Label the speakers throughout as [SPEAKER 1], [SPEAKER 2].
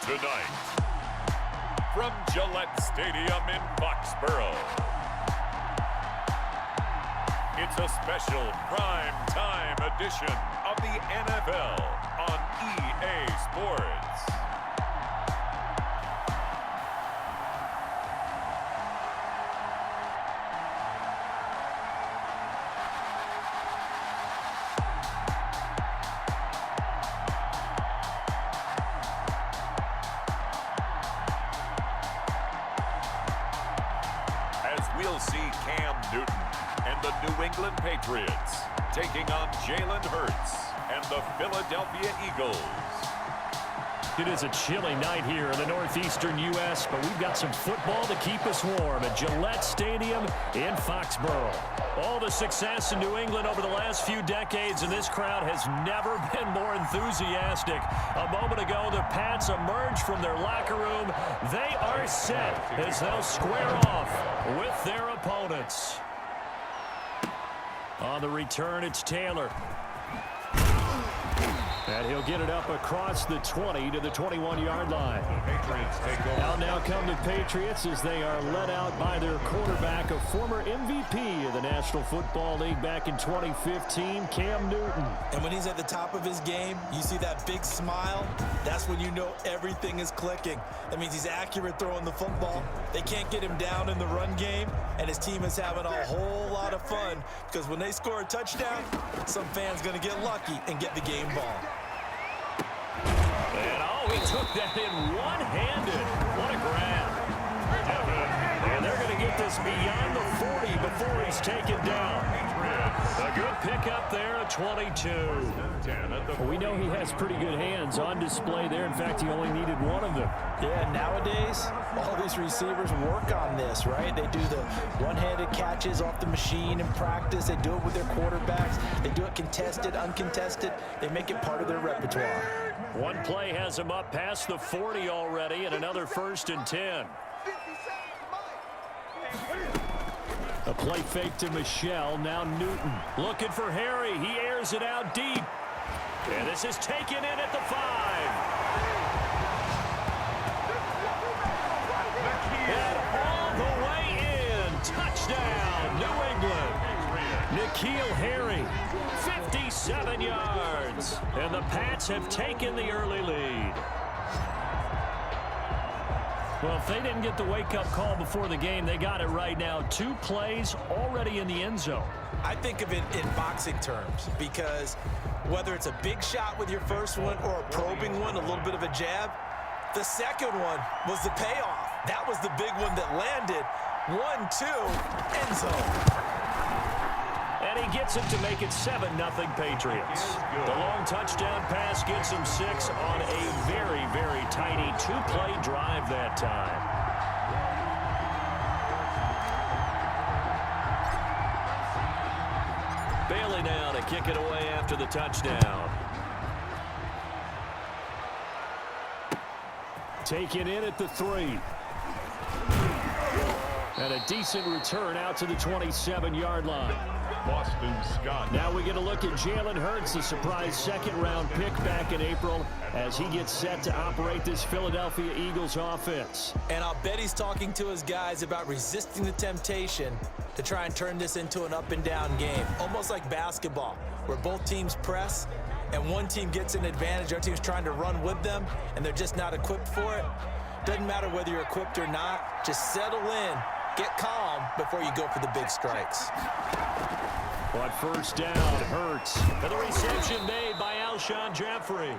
[SPEAKER 1] Tonight, from Gillette Stadium in Foxborough, it's a special prime time edition of the NFL on EA Sports. We'll see Cam Newton and the New England Patriots taking on Jalen Hurts and the Philadelphia Eagles.
[SPEAKER 2] It is a chilly night here in the northeastern U.S., but we've got some football to keep us warm at Gillette Stadium in Foxborough. All the success in New England over the last few decades, and this crowd has never been more enthusiastic. A moment ago, the Pats emerged from their locker room. They are set as they'll square off with their opponents. On the return, it's Taylor. And he'll get it up across the 20 to the 21-yard line.
[SPEAKER 1] Patriots take over.
[SPEAKER 2] Now come the Patriots as they are led out by their quarterback, a former MVP of the National Football League back in 2015, Cam Newton.
[SPEAKER 3] And when he's at the top of his game, you see that big smile. That's when you know everything is clicking. That means he's accurate throwing the football. They can't get him down in the run game, and his team is having a whole lot of fun because when they score a touchdown, some fan's going to get lucky and get the game ball.
[SPEAKER 2] And he took that in one-handed. What a grab. And they're going to get this beyond the 40 before he's taken down. A good pickup there at 22. Well, we know he has pretty good hands on display there. In fact, he only needed one of them.
[SPEAKER 3] Yeah, nowadays, all these receivers work on this, right? They do the one-handed catches off the machine in practice. They do it with their quarterbacks. They do it contested, uncontested. They make it part of their repertoire.
[SPEAKER 2] One play has him up past the 40 already, and another 1st and 10. A play fake to Michelle. Now Newton looking for Harry. He airs it out deep. And this is taken in at the 5. And all the way in. Touchdown, New England. N'Keal Harry, 57 yards. And the Pats have taken the early lead. Well, if they didn't get the wake-up call before the game, they got it right now. 2 plays already in the end zone.
[SPEAKER 3] I think of it in boxing terms because whether it's a big shot with your first one or a probing one, a little bit of a jab, the second one was the payoff. That was the big one that landed. 1-2, end zone.
[SPEAKER 2] And he gets it to make it 7-0 Patriots. The long touchdown pass gets him 6 on a very, very tiny 2-play drive that time. Bailey now to kick it away after the touchdown. Taken in at the 3. And a decent return out to the 27-yard line.
[SPEAKER 1] Boston Scott.
[SPEAKER 2] Now we get a look at Jalen Hurts, the surprise second-round pick back in April, as he gets set to operate this Philadelphia Eagles offense.
[SPEAKER 3] And I'll bet he's talking to his guys about resisting the temptation to try and turn this into an up-and-down game, almost like basketball, where both teams press and one team gets an advantage, our team's trying to run with them, and they're just not equipped for it. Doesn't matter whether you're equipped or not, just settle in, get calm before you go for the big strikes.
[SPEAKER 2] But first down, Hurts. And the reception made by Alshon Jeffrey.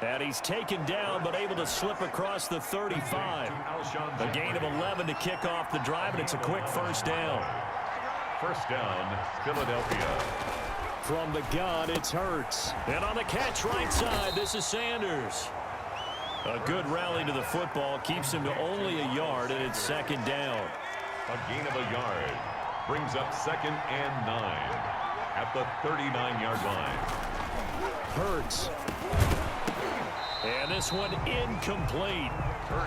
[SPEAKER 2] And he's taken down, but able to slip across the 35. A gain of 11 to kick off the drive, and it's a quick first down.
[SPEAKER 1] First down, Philadelphia.
[SPEAKER 2] From the gun, it's Hurts. And on the catch right side, this is Sanders. A good rally to the football keeps him to only a yard, and it's second down.
[SPEAKER 1] A gain of a yard brings up 2nd and 9 at the 39-yard line.
[SPEAKER 2] Hurts. And this one incomplete.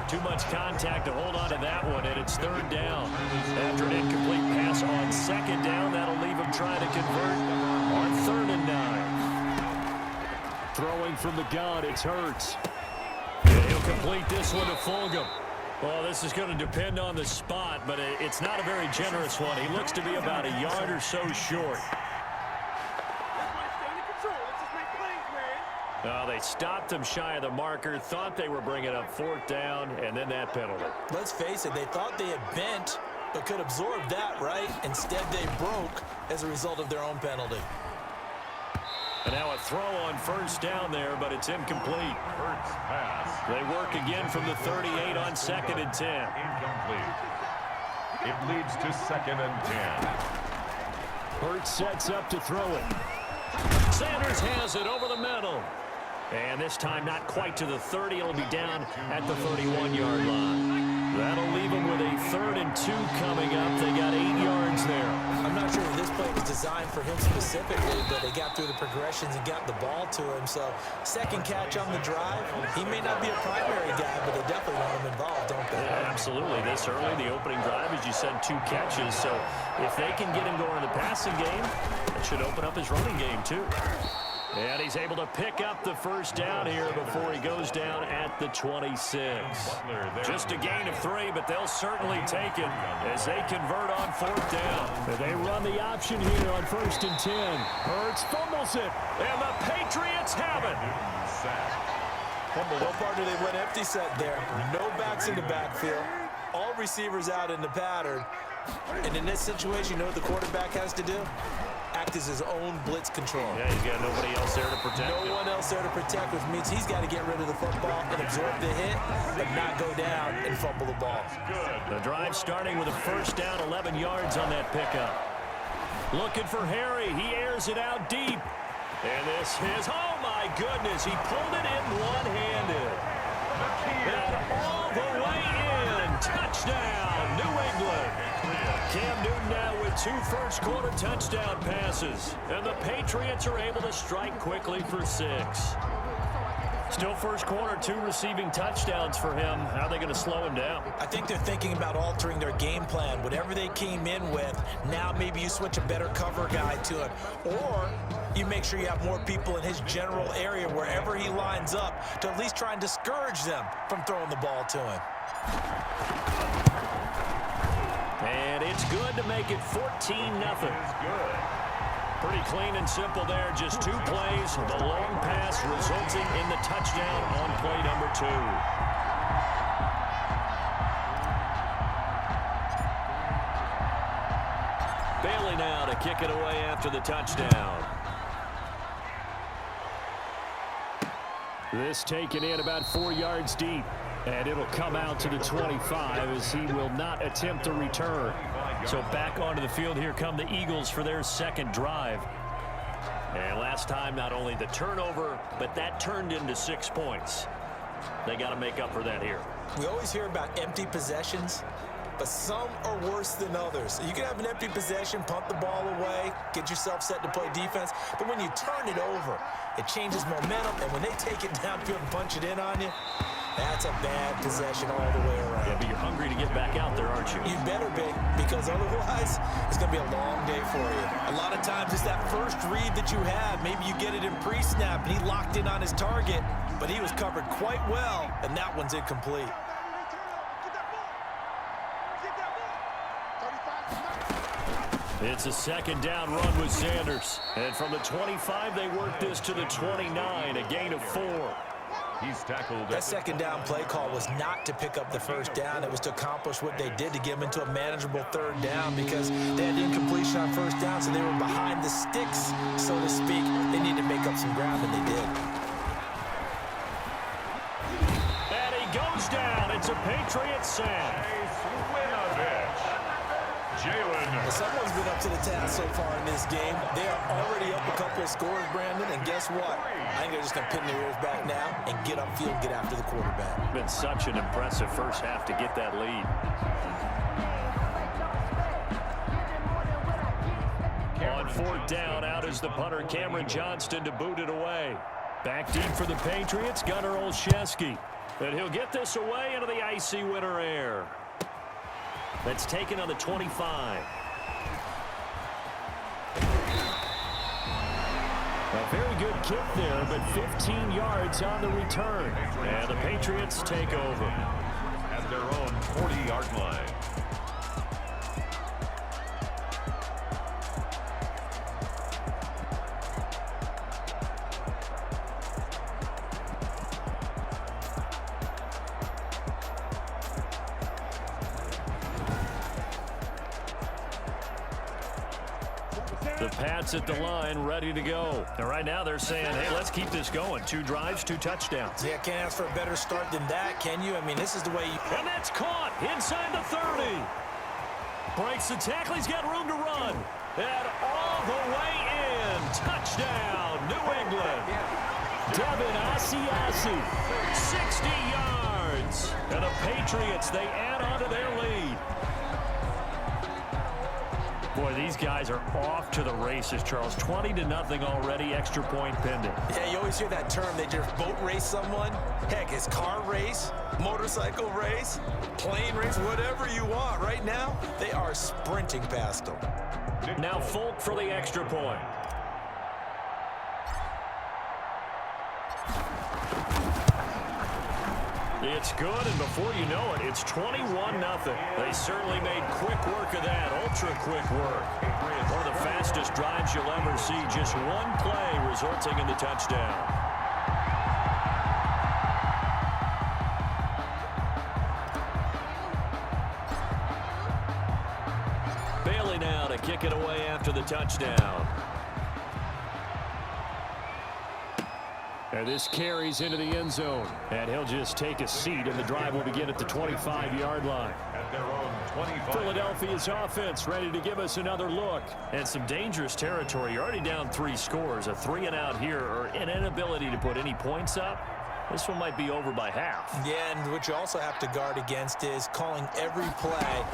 [SPEAKER 2] Too much contact to hold on to that one, and it's 3rd down. After an incomplete pass on 2nd down, that'll leave him trying to convert on 3rd and 9. Throwing from the gun, it's Hurts. And he'll complete this one to Fulgham. Well, this is going to depend on the spot, but it's not a very generous one. He looks to be about a yard or so short. They stopped him shy of the marker, thought they were bringing up 4th down, and then that penalty.
[SPEAKER 3] Let's face it, they thought they had bent, but could absorb that, right? Instead, they broke as a result of their own penalty.
[SPEAKER 2] And now a throw on 1st down there, but it's incomplete.
[SPEAKER 1] Hurts pass.
[SPEAKER 2] They work again from the 38 on 2nd and 10.
[SPEAKER 1] Incomplete. It leads to 2nd and 10.
[SPEAKER 2] Hurts sets up to throw it. Sanders has it over the middle. And this time not quite to the 30. It'll be down at the 31-yard line. That'll leave them with a 3rd and 2 coming up. They got 8 yards there.
[SPEAKER 3] I'm not sure if this play was designed for him specifically, but they got through the progressions and got the ball to him. So, second catch on the drive. He may not be a primary guy, but they definitely want him involved, don't they?
[SPEAKER 2] Yeah, absolutely. This early, the opening drive, as you said, 2 catches. So, if they can get him going in the passing game, that should open up his running game, too. And he's able to pick up the 1st down here before he goes down at the 26. Just a gain of 3, but they'll certainly take it as they convert on 4th down. They run the option here on 1st and 10. Hurts fumbles it, and the Patriots have it.
[SPEAKER 3] Well, partner, they went empty set there. No backs in the backfield. All receivers out in the pattern. And in this situation, you know what the quarterback has to do? Act as his own blitz control.
[SPEAKER 2] Yeah, he's got nobody else there to protect him.
[SPEAKER 3] No one else there to protect, which means he's got to get rid of the football and absorb the hit, but not go down and fumble the ball.
[SPEAKER 2] The drive starting with a 1st down, 11 yards on that pickup. Looking for Harry. He airs it out deep. And this is, oh my goodness, he pulled it in one-handed. And all the way in. Touchdown, New England. Cam Newton now with 2 first-quarter touchdown passes. And the Patriots are able to strike quickly for 6. Still first quarter, 2 receiving touchdowns for him. How are they going to slow him down?
[SPEAKER 3] I think they're thinking about altering their game plan. Whatever they came in with, now maybe you switch a better cover guy to it. Or you make sure you have more people in his general area wherever he lines up to at least try and discourage them from throwing the ball to him.
[SPEAKER 2] And it's good to make it 14-0. Pretty clean and simple there. Just 2 plays. The long pass resulting in the touchdown on play number 2. Bailey now to kick it away after the touchdown. This taken in about 4 yards deep. And it'll come out to the 25 as he will not attempt to return. So back onto the field, here come the Eagles for their 2nd drive. And last time, not only the turnover, but that turned into 6 points. They got to make up for that here.
[SPEAKER 3] We always hear about empty possessions, but some are worse than others. You can have an empty possession, punt the ball away, get yourself set to play defense, but when you turn it over, it changes momentum, and when they take it downfield and punch it in on you, that's a bad possession all the way around.
[SPEAKER 2] Yeah, but you're hungry to get back out there, aren't you?
[SPEAKER 3] You better be, because otherwise it's going to be a long day for you. A lot of times it's that first read that you have. Maybe you get it in pre-snap, and he locked in on his target, but he was covered quite well, and that one's incomplete.
[SPEAKER 2] It's a 2nd down run with Sanders. And from the 25, they work this to the 29, a gain of 4.
[SPEAKER 1] He's tackled.
[SPEAKER 3] That 2nd down play call was not to pick up the 1st down. It was to accomplish what they did to get them into a manageable 3rd down because they had incompletion on 1st down, so they were behind the sticks, so to speak. They needed to make up some ground, and they did.
[SPEAKER 2] And he goes down. It's a Patriots sack.
[SPEAKER 3] Someone's been up to the task so far in this game. They are already up a couple of scores, Brandon, and guess what? I think they're just going to pin their ears back now and get upfield and get after the quarterback.
[SPEAKER 2] Been such an impressive first half to get that lead. On 4th down, out is the punter, Cameron Johnston, to boot it away. Back deep for the Patriots, Gunnar Olszewski. And he'll get this away into the icy winter air. That's taken on the 25. A very good kick there, but 15 yards on the return. And the Patriots take over
[SPEAKER 1] at their own 40-yard line.
[SPEAKER 2] The Pats at the line, ready to go. And right now they're saying, hey, let's keep this going. 2 drives, 2 touchdowns.
[SPEAKER 3] Yeah, can't ask for a better start than that, can you? I mean, this is the way you...
[SPEAKER 2] And that's caught inside the 30. Breaks the tackle. He's got room to run. And all the way in. Touchdown, New England. Devin Asiasi, 60 yards. And the Patriots, they add on to their lead. Boy, these guys are off to the races, Charles. 20-0 already, extra point pending.
[SPEAKER 3] Yeah, you always hear that term. They just boat race someone. Heck, it's car race, motorcycle race, plane race, whatever you want. Right now, they are sprinting past them.
[SPEAKER 2] Now Folk for the extra point. It's good, and before you know it, it's 21-0. They certainly made quick work of that, ultra-quick work. One of the fastest drives you'll ever see, just one play resulting in the touchdown. Bailey now to kick it away after the touchdown. And this carries into the end zone. And he'll just take a seat, and the drive will begin at the 25-yard line.
[SPEAKER 1] At their own 25.
[SPEAKER 2] Philadelphia's offense ready to give us another look. And some dangerous territory. You're already down 3 scores. A 3-and-out here, or an inability to put any points up. This one might be over by half.
[SPEAKER 3] Yeah, and what you also have to guard against is calling every play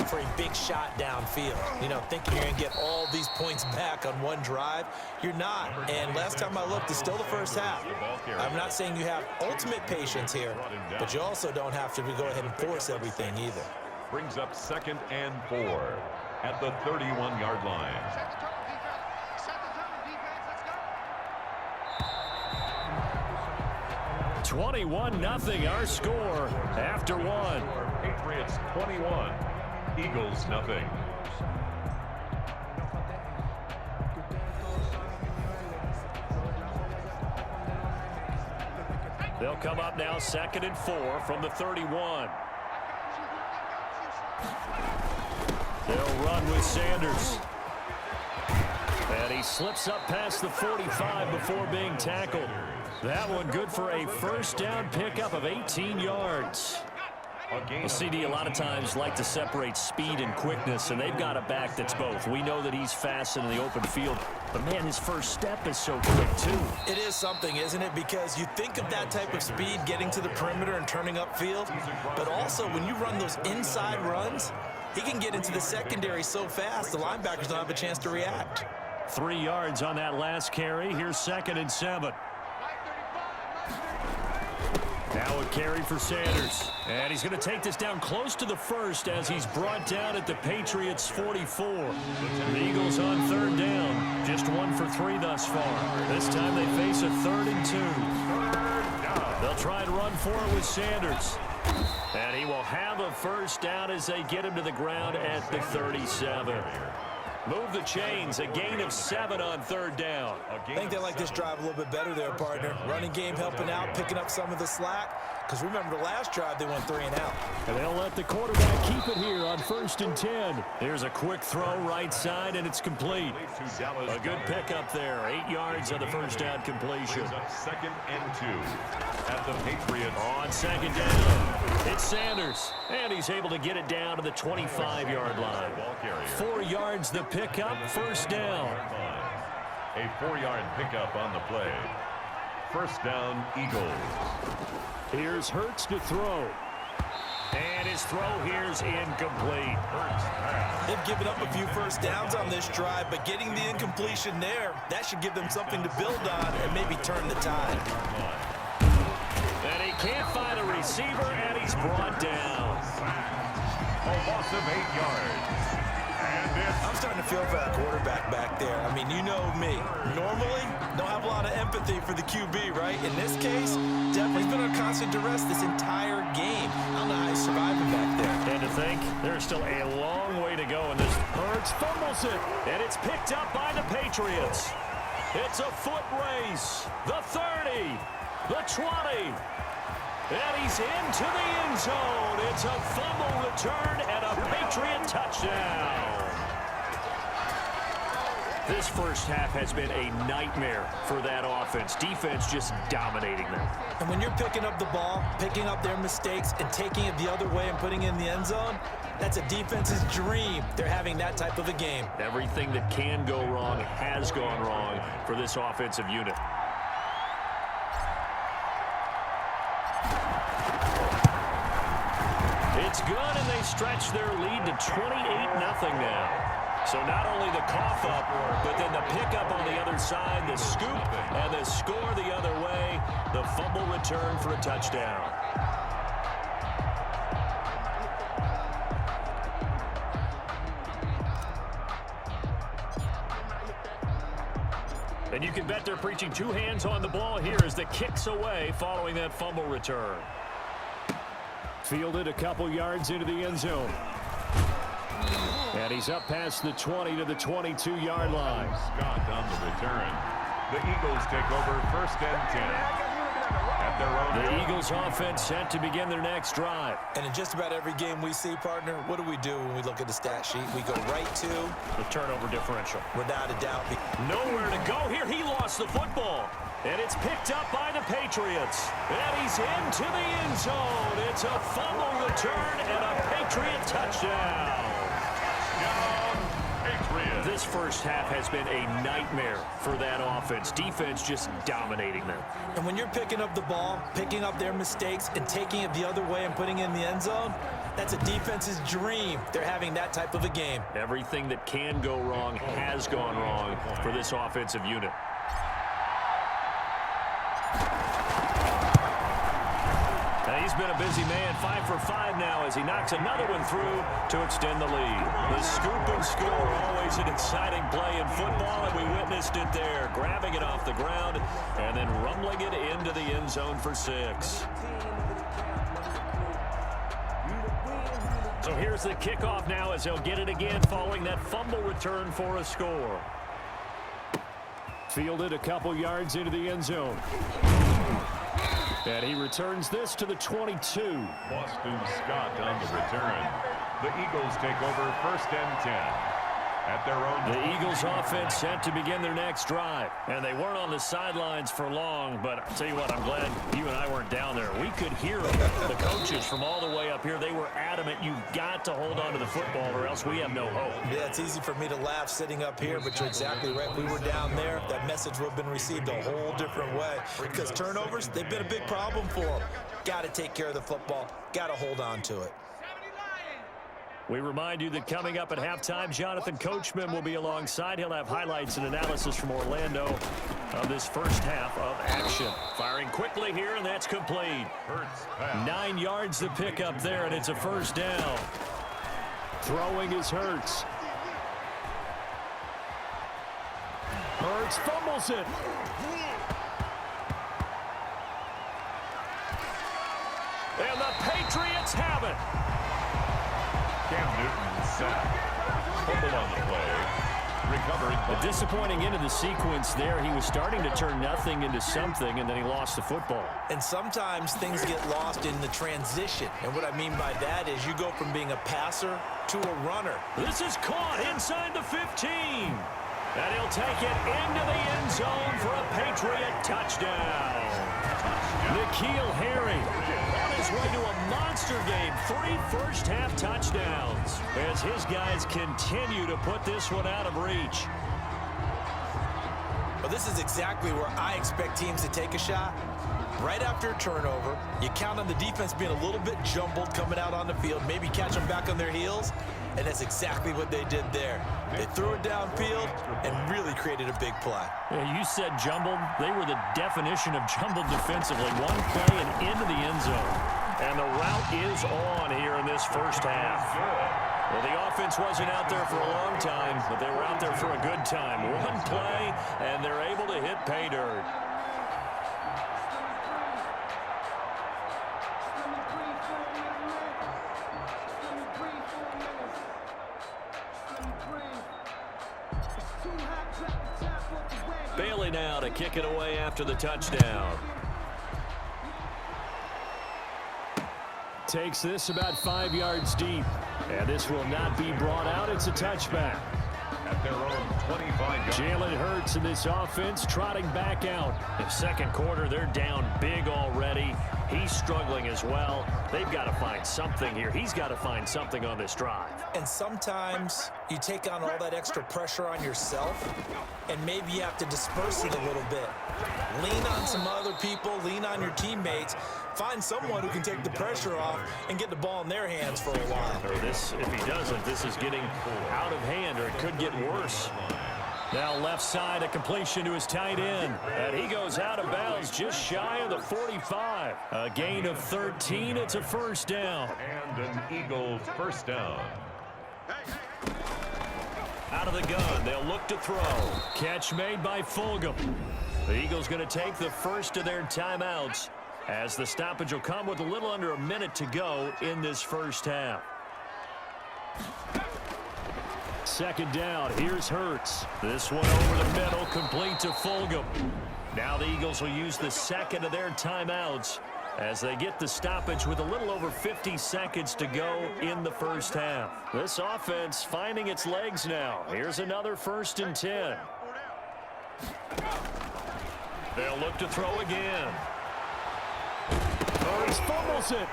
[SPEAKER 3] for a big shot downfield. You know, thinking you're going to get all these points back on one drive. You're not. And last time I looked, it's still the first half. I'm not saying you have ultimate patience here, but you also don't have to go ahead and force everything either.
[SPEAKER 1] Brings up 2nd and 4 at the 31-yard line.
[SPEAKER 2] 21-0 our score after 1.
[SPEAKER 1] Patriots 21, Eagles 0.
[SPEAKER 2] They'll come up now 2nd and 4 from the 31. They'll run with Sanders. And he slips up past the 45 before being tackled. That one good for a first down pickup of 18 yards. Well, CD a lot of times like to separate speed and quickness, and they've got a back that's both. We know that he's fast in the open field, but man, his first step is so quick too.
[SPEAKER 3] It is something, isn't it? Because you think of that type of speed getting to the perimeter and turning upfield, but also when you run those inside runs, he can get into the secondary so fast the linebackers don't have a chance to react.
[SPEAKER 2] 3 yards on that last carry. Here's 2nd and 7. Now a carry for Sanders. And he's going to take this down close to the first as he's brought down at the Patriots' 44. The Eagles on 3rd down. Just 1 for 3 thus far. This time they face a 3rd and 2. They'll try and run for it with Sanders. And he will have a first down as they get him to the ground at the 37. Move the chains, a gain of 7 on 3rd down.
[SPEAKER 3] I think they like this drive a little bit better there, partner. Running game helping out, picking up some of the slack. Because remember, the last drive, they went 3 and out.
[SPEAKER 2] And they'll let the quarterback keep it here on 1st and 10. Here's a quick throw right side, and it's complete. A good pickup there. 8 yards on the first down completion.
[SPEAKER 1] 2nd and 2 at the Patriots.
[SPEAKER 2] On 2nd down, it's Sanders. And he's able to get it down to the 25-yard line. 4 yards the pickup, first down.
[SPEAKER 1] A 4-yard pickup on the play. First down, Eagles.
[SPEAKER 2] Here's Hurts to throw. And his throw here's incomplete.
[SPEAKER 3] They've given up a few first downs on this drive, but getting the incompletion there, that should give them something to build on and maybe turn the tide.
[SPEAKER 2] And he can't find a receiver, and he's brought down.
[SPEAKER 1] A loss of 8 yards.
[SPEAKER 3] I'm starting to feel for that quarterback back there. I mean, you know me. Normally, don't have a lot of empathy for the QB, right? In this case, definitely been on constant duress this entire game. I don't know how he's surviving back there.
[SPEAKER 2] And to think, there's still a long way to go in this. Hurts fumbles it, and it's picked up by the Patriots. It's a foot race. The 30, the 20. And he's into the end zone. It's a fumble return and a Patriot touchdown. This first half has been a nightmare for that offense. Defense just dominating them.
[SPEAKER 3] And when you're picking up the ball, picking up their mistakes, and taking it the other way and putting it in the end zone, that's a defense's dream. They're having that type of a game. Everything that can go wrong has gone wrong for this offensive unit. It's good, and they stretch their lead to 28-0 now. So not only the cough up, but then the pickup on the other side, the scoop, and the score the other way, the fumble return for a touchdown. And you can bet they're preaching two hands on the ball here as the kick's away following that fumble return. Fielded a couple yards into the end zone. And he's up past the 20 to the 22-yard line.
[SPEAKER 1] Scott on the return. The Eagles take over 1st and 10. At their own
[SPEAKER 2] The Eagles offense set to begin their next drive.
[SPEAKER 3] And in just about every game we see, partner, what do we do when we look at the stat sheet? We go right to
[SPEAKER 2] the turnover differential.
[SPEAKER 3] Without a doubt.
[SPEAKER 2] Nowhere to go here. He lost the football. And it's picked up by the Patriots. And he's into the end zone. It's a fumble return and a Patriot touchdown. This first half has been a nightmare for that offense. Defense just dominating them.
[SPEAKER 3] And when you're picking up the ball, picking up their mistakes, and taking it the other way and putting it in the end zone, that's a defense's dream. They're having that type of a game.
[SPEAKER 2] Everything that can go wrong has gone wrong for this offensive unit. He's been a busy man, 5 for 5 now as he knocks another one through to extend the lead. The scoop and score, always an exciting play in football, and we witnessed it there, grabbing it off the ground and then rumbling it into the end zone for 6. So here's the kickoff now as they'll get it again following that fumble return for a score. Fielded a couple yards into the end zone. And he returns this to the 22.
[SPEAKER 1] Boston Scott on the return. The Eagles take over 1st and 10. At their own.
[SPEAKER 2] The Eagles offense set to begin their next drive. And they weren't on the sidelines for long, but I'll tell you what, I'm glad you and I weren't down there. We could hear the coaches from all the way up here. They were adamant, you've got to hold on to the football or else we have no hope.
[SPEAKER 3] Yeah, it's easy for me to laugh sitting up here, but you're exactly right. We were down there. That message would have been received a whole different way because turnovers, they've been a big problem for them. Got to take care of the football. Got to hold on to it.
[SPEAKER 2] We remind you that coming up at halftime, Jonathan Coachman will be alongside. He'll have highlights and analysis from Orlando of this first half of action. Firing quickly here, and that's complete. 9 yards to pick up there, and it's a first down. Throwing is Hurts. Hurts fumbles it. And the Patriots have it.
[SPEAKER 1] Cam Newton sacked. Fumble on the play. Recovered.
[SPEAKER 2] A disappointing end of the sequence there. He was starting to turn nothing into something, and then he lost the football.
[SPEAKER 3] And sometimes things get lost in the transition. And what I mean by that is you go from being a passer to a runner.
[SPEAKER 2] This is caught inside the 15. And he'll take it into the end zone for a Patriot touchdown. N'Keal Harry on his way to a monster game. 3 first-half touchdowns as his guys continue to put this one out of reach.
[SPEAKER 3] Well, this is exactly where I expect teams to take a shot. Right after a turnover, you count on the defense being a little bit jumbled coming out on the field, maybe catch them back on their heels, and that's exactly what they did there. They threw it downfield and really created a big play.
[SPEAKER 2] Yeah, you said jumbled. They were the definition of jumbled defensively. One play and into the end zone. And the route is on here in this first half. Well, the offense wasn't out there for a long time, but they were out there for a good time. One play, and they're able to hit pay dirt. Bailey now to kick it away after the touchdown. Takes this about 5 yards deep. And this will not be brought out. It's a touchback.
[SPEAKER 1] At their own 25 yards.
[SPEAKER 2] Jalen Hurts in this offense trotting back out. In second quarter, they're down big already. He's struggling as well. They've got to find something here. He's got to find something on this drive.
[SPEAKER 3] And sometimes you take on all that extra pressure on yourself, and maybe you have to disperse it a little bit. Lean on some other people, lean on your teammates. Find someone who can take the pressure off and get the ball in their hands for a while.
[SPEAKER 2] Or this, if he doesn't, this is getting out of hand, or it could get worse. Now left side, a completion to his tight end. And he goes out of bounds just shy of the 45. A gain of 13. It's a first down.
[SPEAKER 1] And an Eagles first down.
[SPEAKER 2] Out of the gun, they'll look to throw. Catch made by Fulgham. The Eagles going to take the first of their timeouts, as the stoppage will come with a little under a minute to go in this first half. Second down, here's Hurts. This one over the middle, complete to Fulgham. Now the Eagles will use the second of their timeouts as they get the stoppage with a little over 50 seconds to go in the first half. This offense finding its legs now. Here's another 1st and 10. They'll look to throw again. Hurts fumbles it.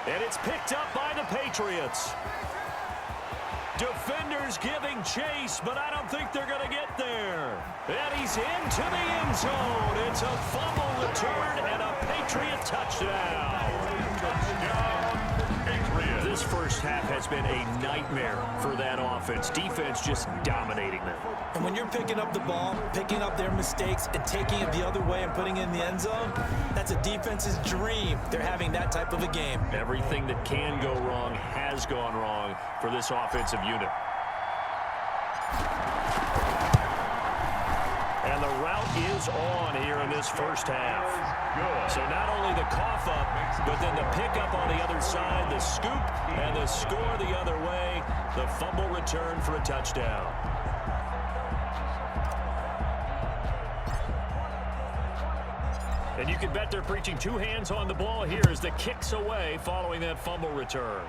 [SPEAKER 2] And it's picked up by the Patriots. Defenders giving chase, but I don't think they're going to get there. And he's into the end zone. It's a fumble return and a Patriot touchdown. This first half has been a nightmare for that offense. Defense just dominating them.
[SPEAKER 3] And when you're picking up the ball, picking up their mistakes, and taking it the other way and putting it in the end zone, that's a defense's dream. They're having that type of a game.
[SPEAKER 2] Everything that can go wrong has gone wrong for this offensive unit. And the route is on here in this first half. So not only the cough up, but then the pickup on the other side, the scoop, and the score the other way. The fumble return for a touchdown. And you can bet they're preaching two hands on the ball here as the kick's away following that fumble return.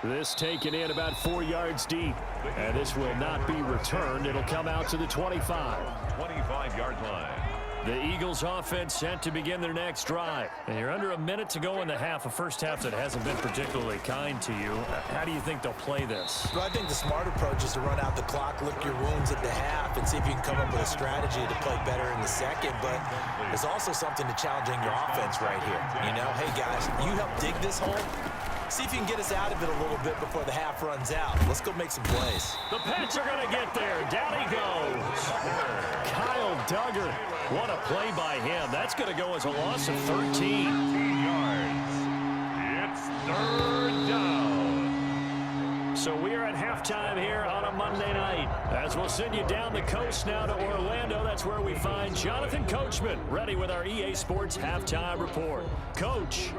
[SPEAKER 2] This taken in about 4 yards deep. And this will not be returned. It'll come out to the 25.
[SPEAKER 1] 25-yard line.
[SPEAKER 2] The Eagles offense set to begin their next drive. And you're under a minute to go in the half, a first half that hasn't been particularly kind to you. How do you think they'll play this?
[SPEAKER 3] Well, I think the smart approach is to run out the clock, lick your wounds at the half, and see if you can come up with a strategy to play better in the second. But there's also something to challenging your offense right here. You know, hey, guys, you help dig this hole. See if you can get us out of it a little bit before the half runs out. Let's go make some plays.
[SPEAKER 2] The Pats are going to get there. Down he goes. Kyle Duggar. What a play by him. That's going to go as a loss of 13
[SPEAKER 1] yards. It's third down.
[SPEAKER 2] So we are at halftime here on a Monday night. As we'll send you down the coast now to Orlando. That's where we find Jonathan Coachman ready with our EA Sports halftime report. Coach.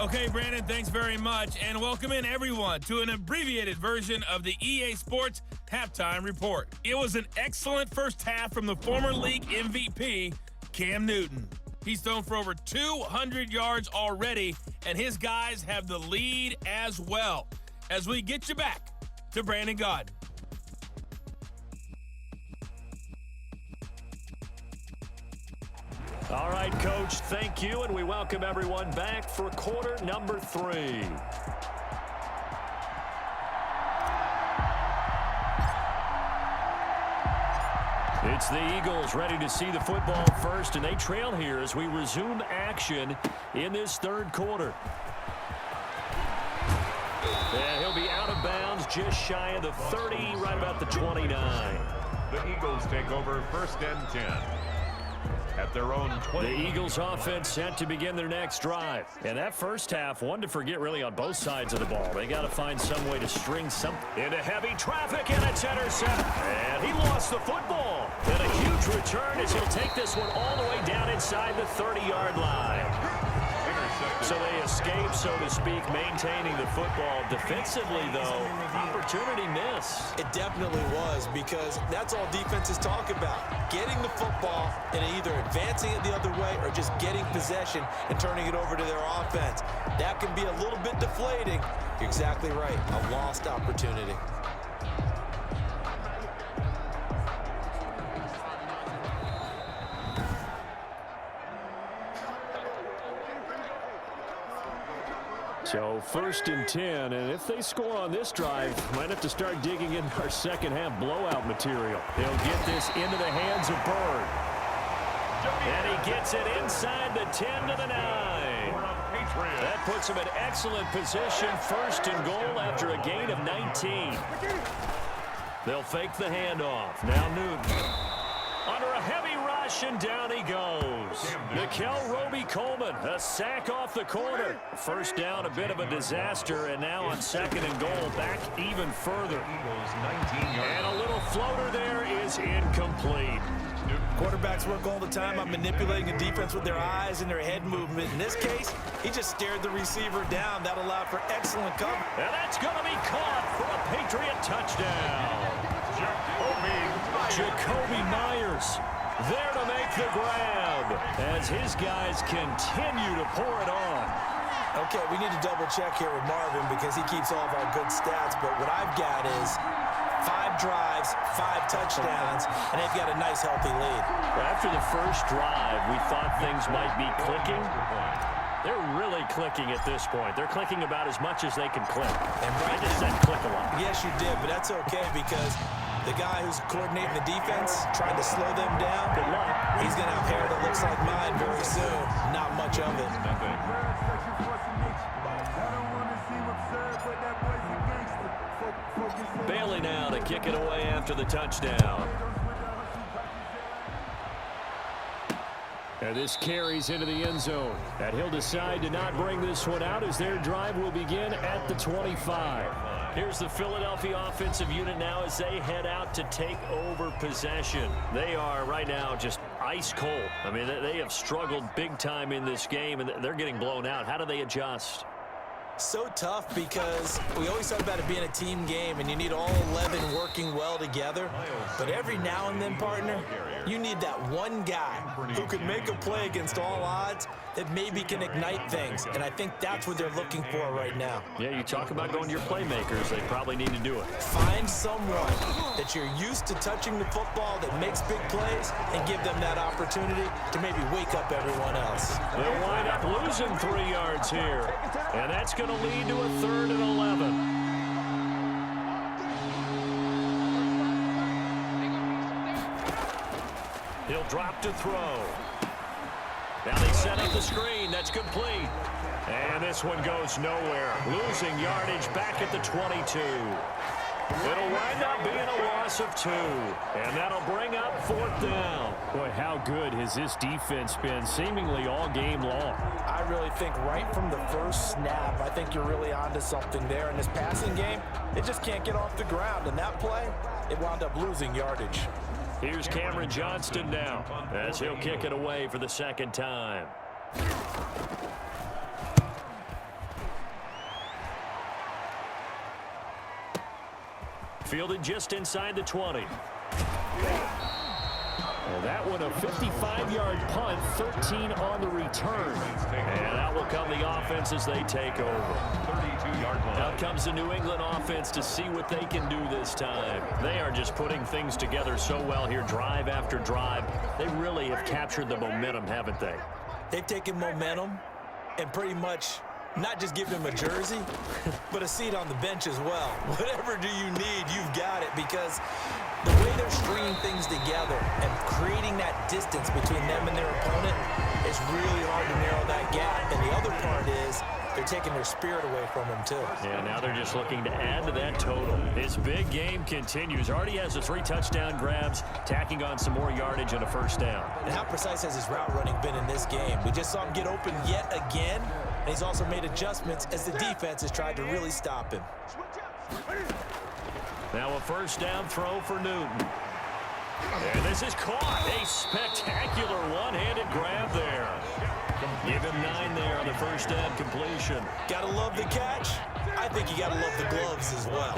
[SPEAKER 4] Okay, Brandon, thanks very much, and welcome in everyone to an abbreviated version of the EA Sports Halftime Report. It was an excellent first half from the former league MVP, Cam Newton. He's thrown for over 200 yards already, and his guys have the lead as well. As we get you back to Brandon Gaudin.
[SPEAKER 2] All right, Coach, thank you, and we welcome everyone back for quarter number 3. It's the Eagles ready to see the football first, and they trail here as we resume action in this third quarter. And he'll be out of bounds just shy of the 30, right about the 29.
[SPEAKER 1] The Eagles take over 1st and 10. at their own 20.
[SPEAKER 2] The Eagles offense set to begin their next drive. And that first half, one to forget really on both sides of the ball. They got to find some way to string some into heavy traffic, and it's intercepted. And he lost the football. And a huge return as he'll take this one all the way down inside the 30-yard line. So they escape, so to speak, maintaining the football. Defensively, though, opportunity miss.
[SPEAKER 3] It definitely was, because that's all defenses talk about. Getting the football and either advancing it the other way or just getting possession and turning it over to their offense. That can be a little bit deflating. You're exactly right. A lost opportunity.
[SPEAKER 2] So 1st and 10, and if they score on this drive, might have to start digging into our second half blowout material. They'll get this into the hands of Bird. And he gets it inside the 10 to the 9. That puts him in excellent position, 1st and goal after a gain of 19. They'll fake the handoff. Now Newton. Under a heavy rush, and down he goes. Mikel Roby-Coleman, a sack off the corner. First down, a bit of a disaster, and now on 2nd and goal, back even further. And a little floater there is incomplete.
[SPEAKER 3] Quarterbacks work all the time on manipulating a defense with their eyes and their head movement. In this case, he just stared the receiver down. That allowed for excellent cover.
[SPEAKER 2] And that's going to be caught for a Patriot touchdown. Jacoby Myers there to make the grab as his guys continue to pour it on.
[SPEAKER 3] Okay, we need to double check here with Marvin because he keeps all of our good stats, but what I've got is 5 drives, 5 touchdowns, and they've got a nice healthy lead.
[SPEAKER 2] After the first drive, we thought things might be clicking. They're really clicking at this point. They're clicking about as much as they can click.
[SPEAKER 3] And
[SPEAKER 2] I just said click a lot.
[SPEAKER 3] Yes, you did, but that's okay because the guy who's coordinating the defense, trying to slow them down,
[SPEAKER 2] good luck.
[SPEAKER 3] He's going to have hair that looks like mine very soon. Not much of it.
[SPEAKER 2] Bailey now to kick it away after the touchdown. And this carries into the end zone. And he'll decide to not bring this one out as their drive will begin at the 25. Here's the Philadelphia offensive unit now as they head out to take over possession. They are right now just ice cold. I mean, they have struggled big time in this game, and they're getting blown out. How do they adjust?
[SPEAKER 3] So tough because we always talk about it being a team game and you need all 11 working well together. But every now and then, partner, you need that one guy who can make a play against all odds that maybe can ignite things. And I think that's what they're looking for right now.
[SPEAKER 2] Yeah, you talk about going to your playmakers. They probably need to do it.
[SPEAKER 3] Find someone that you're used to touching the football that makes big plays and give them that opportunity to maybe wake up everyone else.
[SPEAKER 2] They'll wind up losing 3 yards here. And that's going to lead to a 3rd and 11. He'll drop to throw. Now they set up the screen. That's complete. And this one goes nowhere. Losing yardage back at the 22. It'll wind up being a loss of 2. And that'll bring up 4th down. Boy, how good has this defense been seemingly all game long?
[SPEAKER 3] I really think right from the first snap, I think you're really onto something there. In this passing game, it just can't get off the ground. And that play, it wound up losing yardage.
[SPEAKER 2] Here's Cameron Johnston now as he'll kick it away for the 2nd time. Fielded just inside the 20. And that one a 55-yard punt, 13 on the return. And that will come the offense as they take over. 32-yard line. Out comes the New England offense to see what they can do this time. They are just putting things together so well here, drive after drive. They really have captured the momentum, haven't they?
[SPEAKER 3] They've taken momentum and pretty much not just give him a jersey, but a seat on the bench as well. Whatever do you need, you've got it, because the way they're stringing things together and creating that distance between them and their opponent is really hard to narrow that gap. And the other part is they're taking their spirit away from him, too.
[SPEAKER 2] Yeah, now they're just looking to add to that total. His big game continues. Already has the 3 touchdown grabs, tacking on some more yardage and a first down.
[SPEAKER 3] And how precise has his route running been in this game? We just saw him get open yet again, and he's also made adjustments as the defense has tried to really stop him.
[SPEAKER 2] Now a first down throw for Newton. And this is caught. A spectacular one-handed grab there. Give him 9 there on the first down completion.
[SPEAKER 3] Gotta love the catch. I think you gotta love the gloves as well.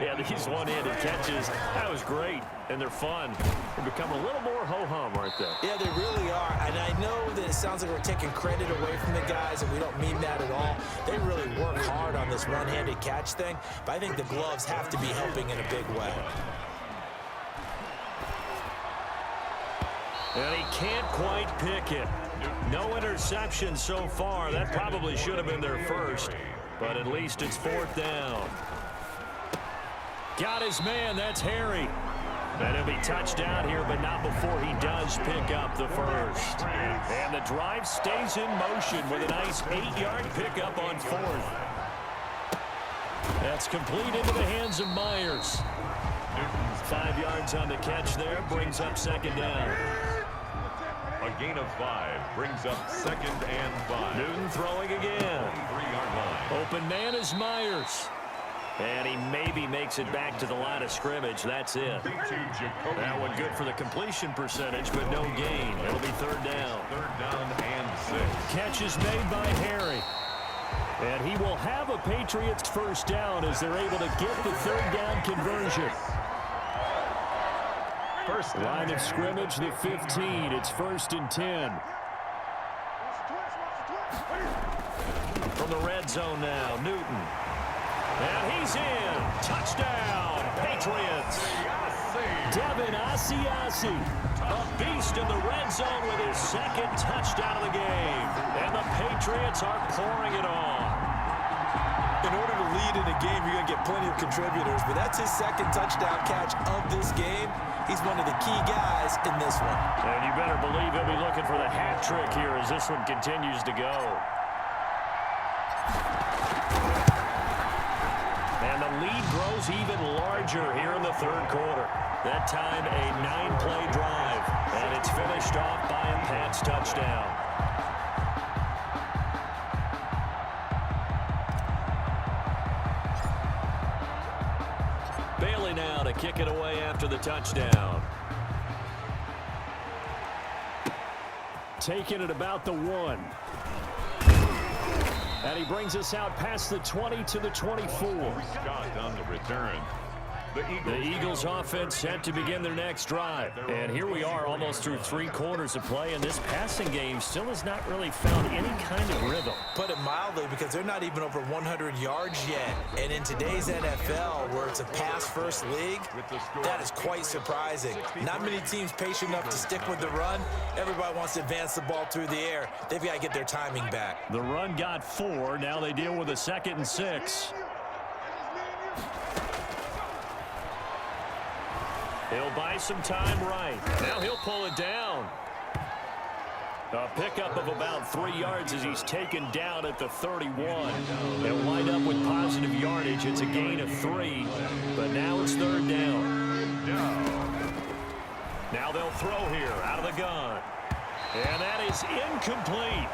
[SPEAKER 2] Yeah, these one-handed catches, that was great, and they're fun. They become a little more ho-hum, aren't they?
[SPEAKER 3] Yeah, they really are, and I know that it sounds like we're taking credit away from the guys, and we don't mean that at all. They really work hard on this one-handed catch thing, but I think the gloves have to be helping in a big way.
[SPEAKER 2] And he can't quite pick it. No interception so far. That probably should have been their first, but at least it's 4th down. Got his man. That's Harry. And he'll be touchdown here, but not before he does pick up the first. And the drive stays in motion with a nice 8-yard pickup on 4th. That's complete into the hands of Myers. 5 yards on the catch there, brings up 2nd down.
[SPEAKER 1] A gain of 5 brings up 2nd and 5.
[SPEAKER 2] Newton throwing again.
[SPEAKER 1] 3-yard line.
[SPEAKER 2] Open man is Myers. And he maybe makes it back to the line of scrimmage. That's it. That one good for the completion percentage, but no gain. It'll be 3rd down.
[SPEAKER 1] 3rd down and 6.
[SPEAKER 2] Catch is made by Harry. And he will have a Patriots first down as they're able to get the 3rd down conversion.
[SPEAKER 1] First down.
[SPEAKER 2] Line of scrimmage, the 15. It's 1st and 10. From the red zone now, Newton. And he's in. Touchdown, Patriots. Devin Asiasi, a beast in the red zone with his 2nd touchdown of the game. And the Patriots are pouring it on.
[SPEAKER 3] In order to lead in a game, you're going to get plenty of contributors, but that's his 2nd touchdown catch of this game. He's one of the key guys in this one.
[SPEAKER 2] And you better believe he'll be looking for the hat trick here as this one continues to go. And the lead grows even larger here in the 3rd quarter. That time a 9-play drive, and it's finished off by a Pats touchdown. Bailey now to kick it away after the touchdown. Taking it about the 1. And he brings us out past the 20 to the 24.
[SPEAKER 1] Scott on the return.
[SPEAKER 2] The Eagles offense set to begin their next drive. And here we are almost through 3 quarters of play, and this passing game still has not really found any kind of rhythm.
[SPEAKER 3] Put it mildly, because they're not even over 100 yards yet. And in today's NFL, where it's a pass-first league, that is quite surprising. Not many teams patient enough to stick with the run. Everybody wants to advance the ball through the air. They've got to get their timing back.
[SPEAKER 2] The run got 4. Now they deal with a 2nd and 6. He'll buy some time right. Now he'll pull it down. A pickup of about 3 yards as he's taken down at the 31. They'll wind up with positive yardage. It's a gain of 3, but now it's 3rd down. Now they'll throw here out of the gun. And that is incomplete.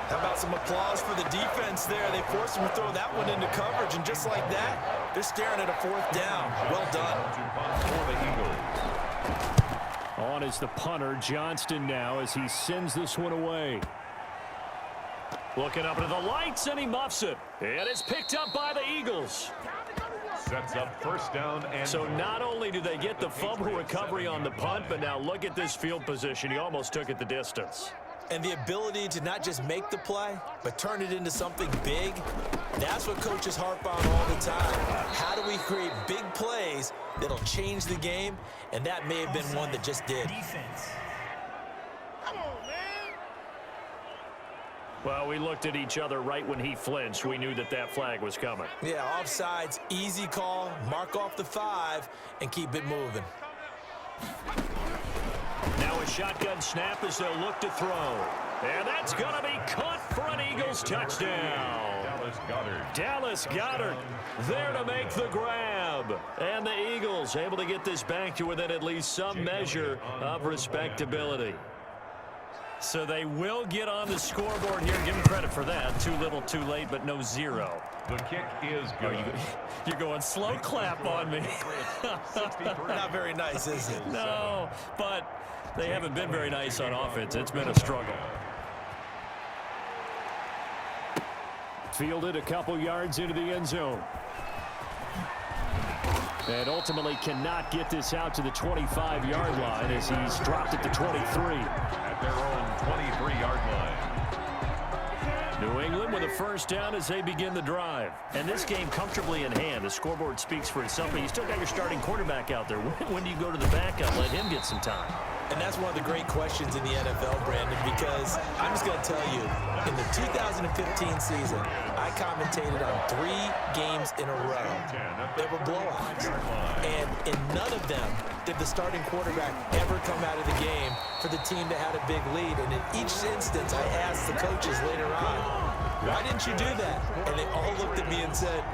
[SPEAKER 3] How about some applause for the defense there? They forced him to throw that one into coverage, and just like that, they're staring at a 4th down. Well done.
[SPEAKER 2] On is the punter, Johnston now, as he sends this one away. Looking up into the lights, and he muffs it. And it's picked up by the Eagles.
[SPEAKER 1] Sets up 1st down. And
[SPEAKER 2] so not only do they get the fumble recovery on the punt, but now look at this field position. He almost took it the distance.
[SPEAKER 3] And the ability to not just make the play, but turn it into something big, that's what coaches harp on all the time. How do we create big plays that'll change the game? And that may have been one that just did.
[SPEAKER 5] Defense.
[SPEAKER 3] Come on, man.
[SPEAKER 2] Well, we looked at each other right when he flinched. We knew that that flag was coming.
[SPEAKER 3] Yeah, offsides, easy call, mark off the 5, and keep it moving.
[SPEAKER 2] Now a shotgun snap as they'll look to throw. And that's going to be caught for an Eagles touchdown. Dallas Goedert there to make the grab. And the Eagles able to get this back to within at least some measure of respectability. So they will get on the scoreboard here. Give them credit for that. Too little, too late, but no zero.
[SPEAKER 1] The kick is good.
[SPEAKER 2] You're going slow clap on me.
[SPEAKER 3] Not very nice, is it?
[SPEAKER 2] No, but they haven't been very nice on offense. It's been a struggle. Fielded a couple yards into the end zone. And ultimately cannot get this out to the 25-yard line as he's dropped it to 23.
[SPEAKER 1] At their own 23-yard line.
[SPEAKER 2] New England with a first down as they begin the drive. And this game comfortably in hand. The scoreboard speaks for itself, but you still got your starting quarterback out there. When do you go to the backup? Let him get some time.
[SPEAKER 3] And that's one of the great questions in the NFL, Brandon, because I'm just going to tell you, in the 2015 season, I commentated on 3 games in a row that were blowouts. And in none of them did the starting quarterback ever come out of the game for the team that had a big lead. And in each instance, I asked the coaches later on, why didn't you do that? And they all looked at me and said,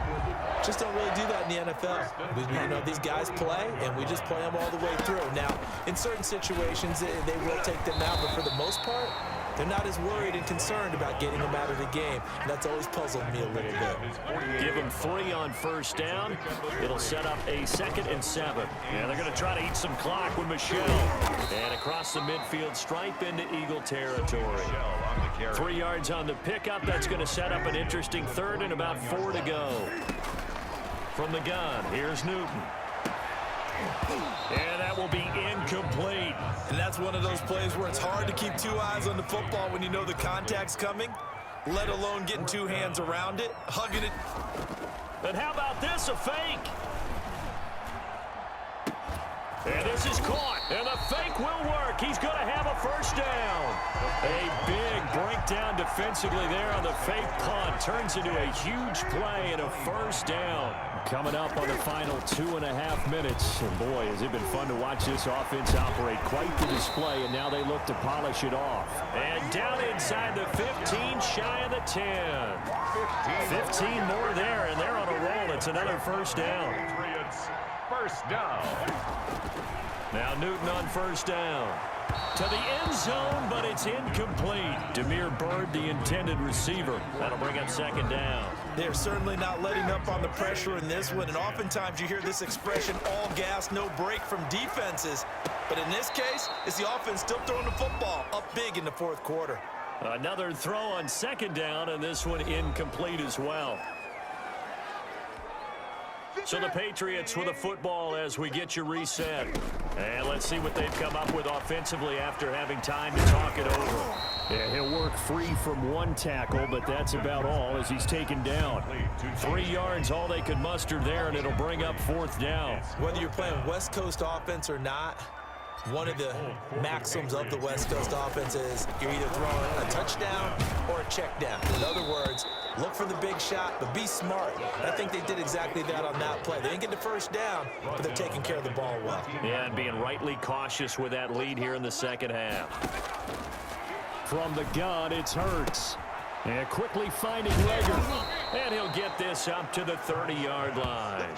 [SPEAKER 3] just don't really do that in the NFL. These guys play, and we just play them all the way through. Now, in certain situations, they will take them out, but for the most part, they're not as worried and concerned about getting them out of the game. And that's always puzzled me a little bit.
[SPEAKER 2] Give them 3 on first down. It'll set up a 2nd and 7. Yeah, they're going to try to eat some clock with Michelle. And across the midfield stripe into Eagle territory. 3 yards on the pickup. That's going to set up an interesting 3rd and about 4 to go. From the gun, here's Newton. And that will be incomplete.
[SPEAKER 3] And that's one of those plays where it's hard to keep 2 eyes on the football when you know the contact's coming, let alone getting 2 hands around it, hugging it.
[SPEAKER 2] And how about this, a fake? And this is caught, and the fake will work. He's going to have a first down. A big breakdown defensively there on the fake punt. Turns into a huge play and a first down. Coming up on the final 2.5 minutes. And boy, has it been fun to watch this offense operate. Quite the display, and now they look to polish it off. And down inside the 15, shy of the 10. 15 more there, and they're on a roll. It's another first down.
[SPEAKER 1] Patriots, first down.
[SPEAKER 2] Now Newton on first down. To the end zone, but it's incomplete. Demir Bird, the intended receiver. That'll bring up 2nd down.
[SPEAKER 3] They're certainly not letting up on the pressure in this one, and oftentimes you hear this expression, all gas, no break from defenses. But in this case, it's the offense still throwing the football up big in the 4th quarter.
[SPEAKER 2] Another throw on 2nd down, and this one incomplete as well. So the Patriots with a football as we get you reset. And let's see what they've come up with offensively after having time to talk it over. Yeah, he'll work free from 1 tackle, but that's about all as he's taken down. 3 yards, all they could muster there, and it'll bring up 4th down.
[SPEAKER 3] Whether you're playing West Coast offense or not, one of the maxims of the West Coast offense is you're either throwing a touchdown or a check down. In other words, look for the big shot, but be smart. I think they did exactly that on that play. They didn't get the first down, but they're taking care of the ball well.
[SPEAKER 2] Yeah, and being rightly cautious with that lead here in the 2nd half. From the gun, it's Hurts. And quickly finding Rager. And he'll get this up to the 30-yard line.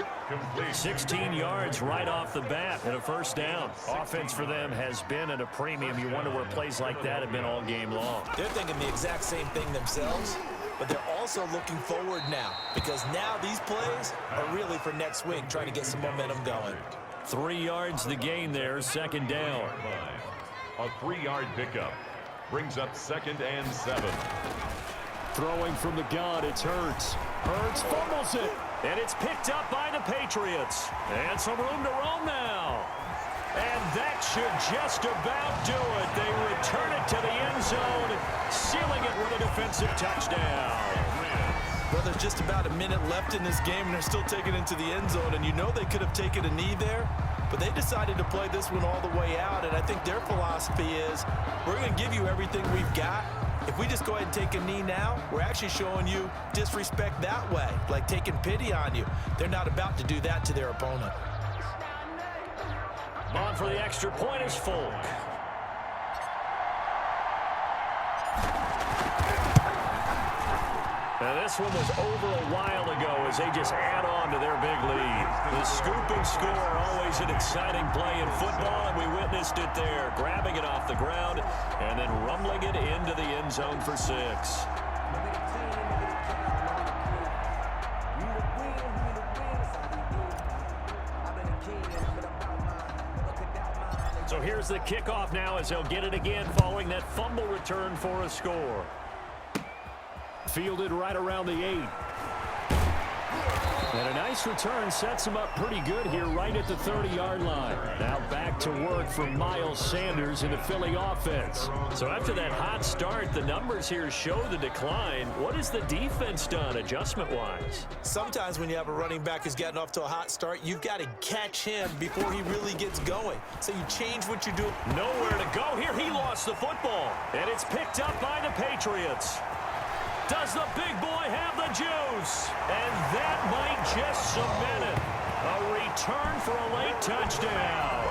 [SPEAKER 2] 16 yards right off the bat and a first down. Offense for them has been at a premium. You wonder where plays like that have been all game long.
[SPEAKER 3] They're thinking the exact same thing themselves, but they're also looking forward now because now these plays are really for next week, trying to get some momentum going.
[SPEAKER 2] 3 yards the gain there, 2nd down.
[SPEAKER 1] A 3-yard pickup brings up 2nd and 7.
[SPEAKER 2] Throwing from the gun, it's Hurts. Hurts fumbles it, and it's picked up by the Patriots. And some room to roam now. And that should just about do it. They return it to the end zone, sealing it with a defensive touchdown.
[SPEAKER 3] Well, there's just about a minute left in this game, and they're still taking it to the end zone. And you know they could have taken a knee there, but they decided to play this one all the way out. And I think their philosophy is, we're going to give you everything we've got. If we just go ahead and take a knee now, we're actually showing you disrespect that way, like taking pity on you. They're not about to do that to their opponent.
[SPEAKER 2] On for the extra point is Folk. Now this one was over a while ago as they just add on to their big lead. The scoop and score, always an exciting play in football, and we witnessed it there, grabbing it off the ground and then rumbling it into the end zone for 6. So here's the kickoff now as they'll get it again following that fumble return for a score. Fielded right around the 8. And a nice return sets him up pretty good here right at the 30-yard line. Now back to work for Miles Sanders in the Philly offense. So after that hot start, the numbers here show the decline. What has the defense done adjustment-wise?
[SPEAKER 3] Sometimes when you have a running back who's gotten off to a hot start, you've got to catch him before he really gets going. So you change what you do.
[SPEAKER 2] Nowhere to go here. He lost the football. And it's picked up by the Patriots. Does the big boy have the juice? And that might just cement it. A return for a late touchdown.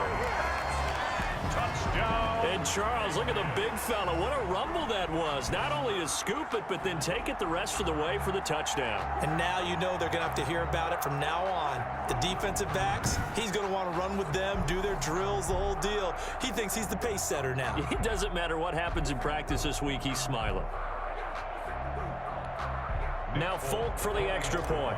[SPEAKER 2] Touchdown. And Charles, look at the big fella. What a rumble that was. Not only to scoop it, but then take it the rest of the way for the touchdown.
[SPEAKER 3] And now you know they're going to have to hear about it from now on. The defensive backs, he's going to want to run with them, do their drills, the whole deal. He thinks he's the pace setter now.
[SPEAKER 2] It doesn't matter what happens in practice this week. He's smiling. Now Folk for the extra point.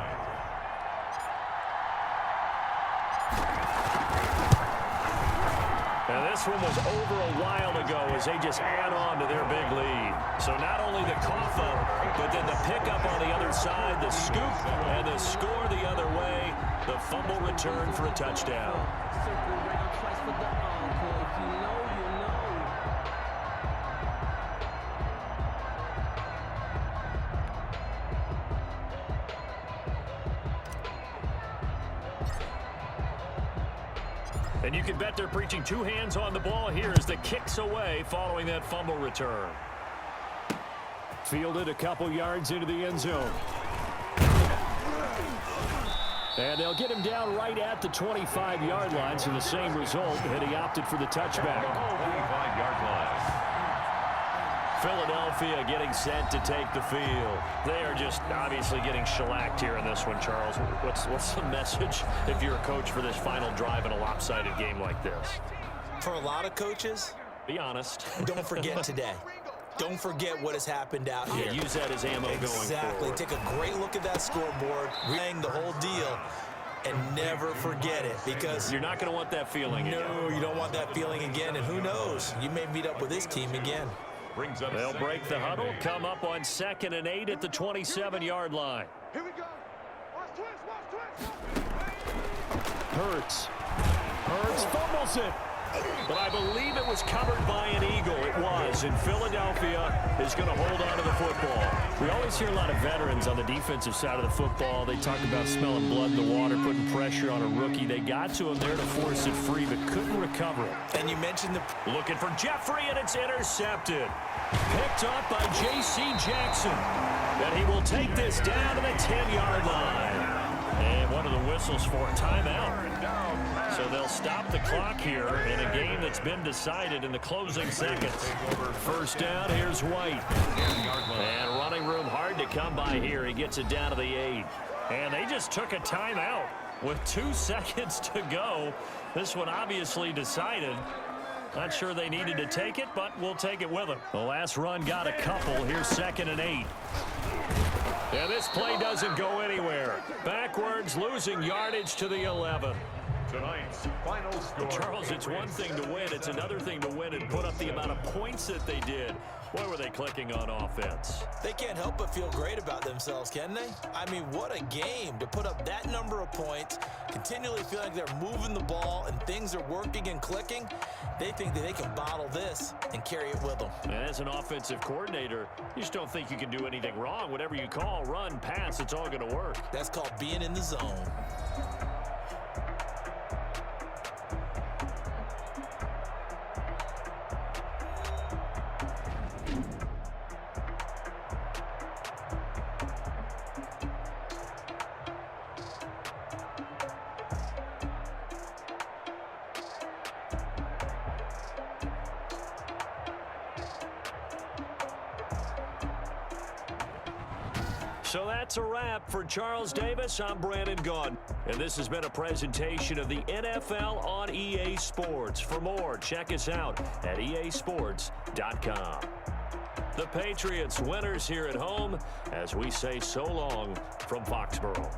[SPEAKER 2] Now this one was over a while ago as they just add on to their big lead. So not only the cough up, but then the pickup on the other side, the scoop, and the score the other way. The fumble return for a touchdown. And you can bet they're preaching two hands on the ball here as the kick's away following that fumble return. Fielded a couple yards into the end zone. And they'll get him down right at the 25-yard line, so the same result, and he opted for the touchback.
[SPEAKER 1] 25-yard line.
[SPEAKER 2] Philadelphia getting set to take the field. They are just obviously getting shellacked here in this one, Charles. What's the message if you're a coach for this final drive in a lopsided game like this?
[SPEAKER 3] For a lot of coaches,
[SPEAKER 2] be honest.
[SPEAKER 3] Don't forget today. Don't forget what has happened out here.
[SPEAKER 2] Yeah, use that as ammo going forward.
[SPEAKER 3] Exactly. Take a great look at that scoreboard, relaying the whole deal, and never forget it, because
[SPEAKER 2] you're not going to want that feeling again.
[SPEAKER 3] No, you don't want that feeling again, and who knows? You may meet up with this team again.
[SPEAKER 2] They'll break the huddle, come up on 2nd and 8 at the 27-yard line.
[SPEAKER 5] Here we go. Watch twist.
[SPEAKER 2] Hurts fumbles it. But I believe it was covered by an Eagle. It was, and Philadelphia is going to hold on to the football. We always hear a lot of veterans on the defensive side of the football. They talk about smelling blood in the water, putting pressure on a rookie. They got to him there to force it free, but couldn't recover it.
[SPEAKER 3] And you mentioned the...
[SPEAKER 2] Looking for Jeffrey, and it's intercepted. Picked up by J.C. Jackson. And he will take this down to the 10-yard line. And one of the whistles for a timeout. So they'll stop the clock here in a game that's been decided in the closing seconds. First down, here's White. And running room hard to come by here. He gets it down to the 8. And they just took a timeout with 2 seconds to go. This one obviously decided. Not sure they needed to take it, but we'll take it with them. The last run got a couple. Here's 2nd and 8. Yeah, this play doesn't go anywhere. Backwards, losing yardage to the 11.
[SPEAKER 1] Tonight's final score.
[SPEAKER 2] Charles, it's one thing to win. It's another thing to win and put up the amount of points that they did. Boy, were they clicking on offense.
[SPEAKER 3] They can't help but feel great about themselves, can they? I mean, what a game to put up that number of points, continually feel like they're moving the ball and things are working and clicking. They think that they can bottle this and carry it with them.
[SPEAKER 2] And as an offensive coordinator, you just don't think you can do anything wrong. Whatever you call, run, pass, it's all going to work.
[SPEAKER 3] That's called being in the zone.
[SPEAKER 2] So that's a wrap. For Charles Davis, I'm Brandon Gaudin. And this has been a presentation of the NFL on EA Sports. For more, check us out at easports.com. The Patriots winners here at home as we say so long from Foxborough.